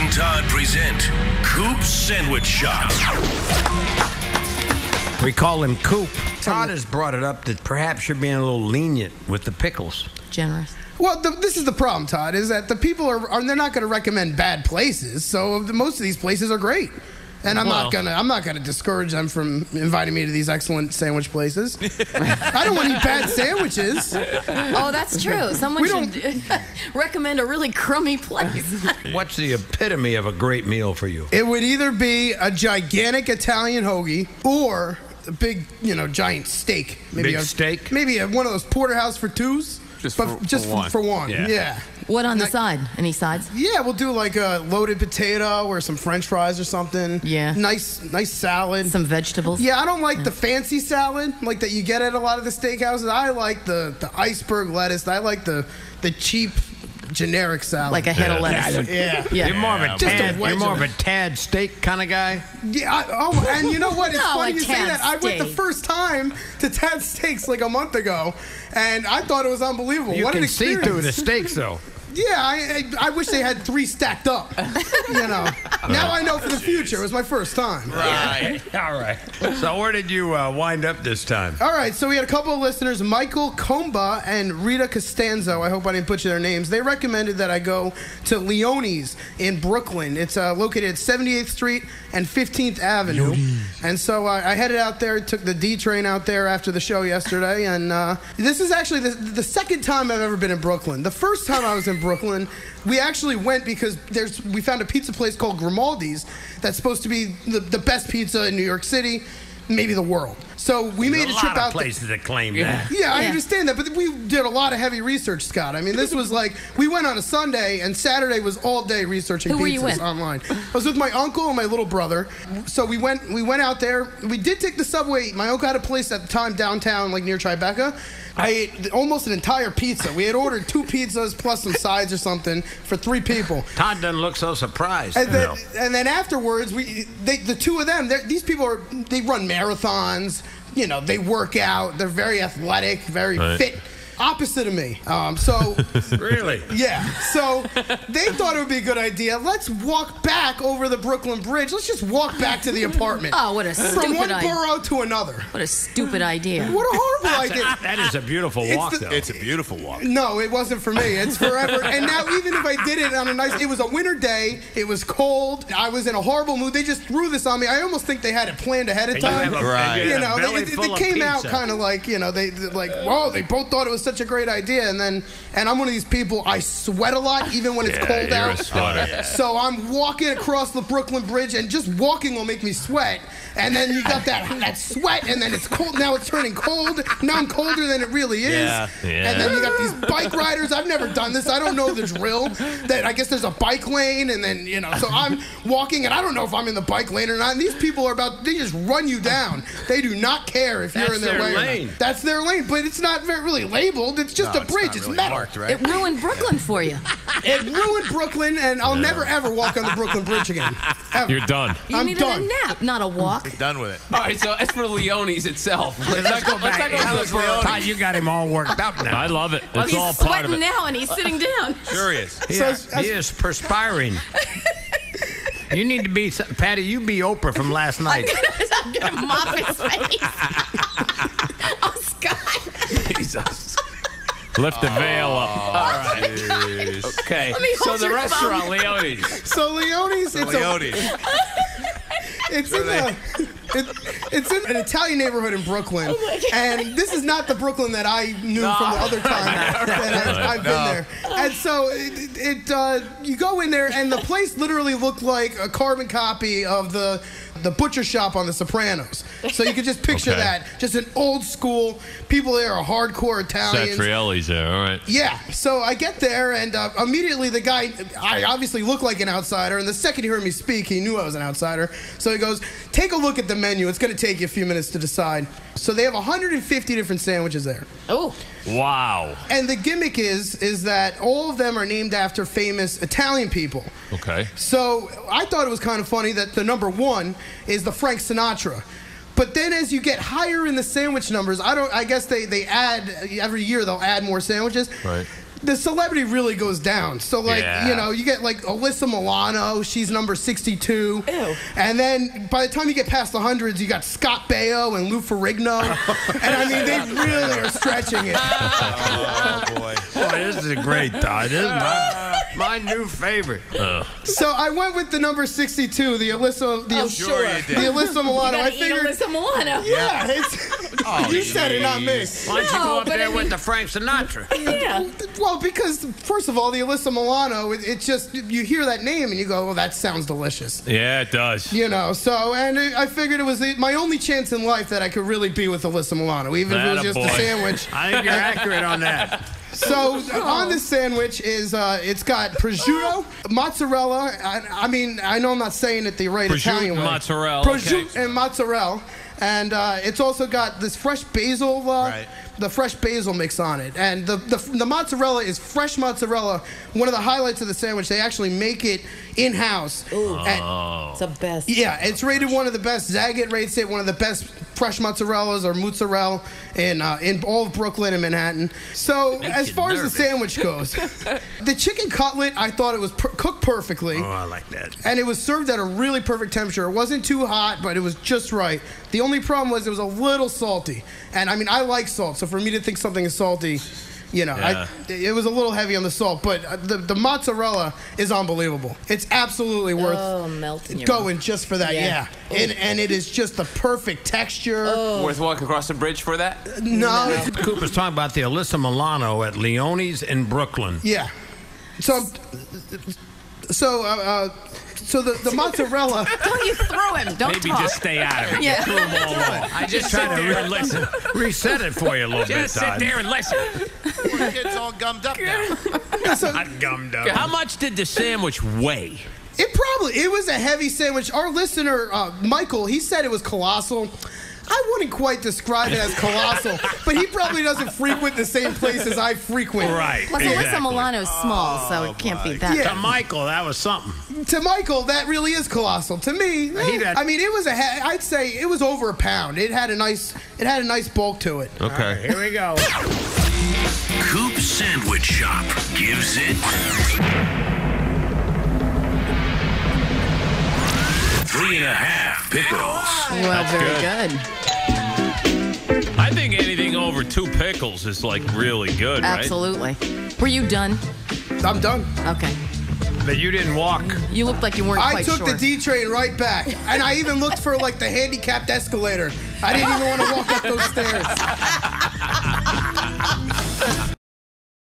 and Todd present Coop's Sandwich Shop. We call him Coop. Todd has brought it up that perhaps you're being a little lenient with the pickles. Generous. Well, this is the problem, Todd, is that the people are they're not going to recommend bad places. So most of these places are great. And I'm not gonna discourage them from inviting me to these excellent sandwich places. I don't want to eat bad sandwiches. Oh, that's true. Someone should recommend a really crummy place. What's the epitome of a great meal for you? It would either be a gigantic Italian hoagie or a big, giant steak. Big steak? Maybe one of those porterhouse for twos. Just for one. Yeah. What on the side? Any sides? Yeah, we'll do like a loaded potato or some French fries or something. Yeah. Nice salad. Some vegetables. Yeah, I don't like the fancy salad like that you get at a lot of the steakhouses. I like the iceberg lettuce. I like the cheap generic salad. Like a head of lettuce. Yeah. You're more of a Just a tad, wedge you're more of of a tad steak kind of guy? Yeah. And you know what? It's No, funny a you say Tad that. I went the steak. first time to Tad Steaks like a month ago, and I thought it was unbelievable. You What an can see experience. through the steaks, though. Yeah, I wish they had 3 stacked up. Now I know for the future. It was my first time. Right. All right. So where did you wind up this time? All right, so we had a couple of listeners, Michael Comba and Rita Costanzo. I hope I didn't butcher their names. They recommended that I go to Lioni's in Brooklyn. It's located at 78th Street and 15th Avenue. And so I headed out there, took the D train out there after the show yesterday. And this is actually the second time I've ever been in Brooklyn. The first time I was in Brooklyn, we actually went because we found a pizza place called Grimaldi's that's supposed to be the best pizza in New York City, maybe the world. So we made a trip out. A lot of places that claim that. Yeah, I understand that, but we did a lot of heavy research, Scott. I mean, this was like, we went on a Sunday, and Saturday was all day researching Who were you pizzas with? online. I was with my uncle and my little brother. So we went out there. We did take the subway. My uncle had a place at the time downtown, like near Tribeca. I ate almost an entire pizza. We had ordered 2 pizzas plus some sides or something for 3 people. Todd doesn't look so surprised. And then afterwards, the two of them, these people they run marathons. They work out. They're very athletic, very fit. Opposite of me. Really? Yeah. So they thought it would be a good idea. Let's walk back over the Brooklyn Bridge. Let's just walk back to the apartment. Oh, what a From stupid one idea. borough to another. What a stupid idea. What a horrible idea. That is a beautiful walk, though. It's a beautiful walk. No, it wasn't for me. It's forever. And now, even if I did it on it was a winter day. It was cold. I was in a horrible mood. They just threw this on me. I almost think they had it planned ahead of time. They came out kind of like, they both thought it was such a great idea. And I'm one of these people, I sweat a lot, even when it's cold you're out. a sweater. So I'm walking across the Brooklyn Bridge, and just walking will make me sweat. And then you got that sweat, and then it's cold. Now it's turning cold. Now I'm colder than it really is. Yeah. And then you got these bike riders. I've never done this. I don't know the drill. That I guess there's a bike lane, and then, so I'm walking, and I don't know if I'm in the bike lane or not. And these people they just run you down. They do not care if you're in their lane. That's their lane, but it's not really labeled. It's just a bridge. It's really metal. marked, right? It ruined Brooklyn for you. It ruined Brooklyn, and I'll never, ever walk on the Brooklyn Bridge again. Ever. You're done. You I'm needed done. a nap, not a walk. Done with it. All right, so as for Leone's itself, let's not go back. Todd, you got him all worked up now. I love it. It's He's all part of sweating it. now, and he's sitting down. Sure is. He is perspiring. You need to be, Patty, you be Oprah from last night. I'm gonna mop his face. Oh, Scott. Jesus. Lift the veil up. All right. Okay. Let me So hold the your restaurant, Leone's. So Leone's, it's in an Italian neighborhood in Brooklyn, and this is not the Brooklyn that I knew from the other time that I've been there. And so you go in there, and the place literally looked like a carbon copy of the butcher shop on The Sopranos. So you could just picture that, just an old school. People there are hardcore Italians. Satrielli's there, all right. Yeah, so I get there, and immediately the guy, I obviously look like an outsider, and the second he heard me speak, he knew I was an outsider. So he goes, take a look at the menu. It's going to take you a few minutes to decide. So they have 150 different sandwiches there. Oh. Wow. And the gimmick is that all of them are named after famous Italian people. Okay. So I thought it was kind of funny that the number 1 is the Frank Sinatra. But then as you get higher in the sandwich numbers, I guess they add, every year they'll add more sandwiches. Right. the celebrity really goes down. So, like, Yeah. you know, you get, like, Alyssa Milano. She's number 62. Ew. And then by the time you get past the hundreds, you got Scott Baio and Lou Ferrigno. And, I mean, they really are stretching it. Oh, boy. Boy, this is a great tie. This is my new favorite. So I went with the number 62, the Alyssa... The, Sure you did. The Alyssa Milano. I You gotta eat figured... Alyssa Milano. Yeah, it's... you said it, not me. Why don't you No, go up but there I mean- with the Frank Sinatra? Yeah. Well, because, first of all, the Alyssa Milano, it's just... You hear that name and you go, well, that sounds delicious. Yeah, it does. You know, so, and I figured it was my only chance in life that I could really be with Alyssa Milano, even if it was just a Attaboy. sandwich. I think you're accurate on that. So on this sandwich is it's got prosciutto, mozzarella. I mean, I know I'm not saying it the right Prosciutto Italian and way. mozzarella, Prosciutto okay. and mozzarella, and it's also got this fresh basil. Right. The fresh basil mix on it, and the mozzarella is fresh mozzarella. One of the highlights of the sandwich, they actually make it in house. It's the best. Yeah, it's rated one of the best. Zagat rates it one of the best fresh mozzarellas or mozzarella in all of Brooklyn and Manhattan. So as you far as nervous. the sandwich goes, the chicken cutlet, I thought it was cooked perfectly. Oh, I like that. And it was served at a really perfect temperature. It wasn't too hot, but it was just right. The only problem was it was a little salty. And I mean, I like salt, so for me to think something is salty, you know, Yeah. it was a little heavy on the salt. But the mozzarella is unbelievable. It's absolutely worth Melting your going just for that. Yeah, and it is just the perfect texture. Worth walking across the bridge for that? No, Cooper's talking about the Alyssa Milano at Lioni's in Brooklyn. yeah. So the mozzarella. Don't you throw him. Don't Maybe talk. just stay out of it. Yeah. Throw 'em all away. I just Sit trying there to and listen. reset it for you a little bit, Just sit Todd. there and listen. Poor kid's all gummed up now. Not gummed up. How much did the sandwich weigh? It was a heavy sandwich. Our listener, Michael, he said it was colossal. I wouldn't quite describe it as colossal, but he probably doesn't frequent the same places I frequent. Right. Plus, Alyssa Milano's small, so it can't be that. Yeah. To Michael, that was something. To Michael, that really is colossal. To me, I mean, it was I'd say it was over a pound. It had a nice bulk to it. Okay. Here we go. Coop Sandwich Shop gives it 3.5 pickles. Well, very good. I think anything over 2 pickles is like really good, right? Absolutely. Were you done? I'm done. Okay. But you didn't walk. You looked like you weren't I quite took sure. the D train right back, and I even looked for like the handicapped escalator. I didn't even want to walk up those stairs.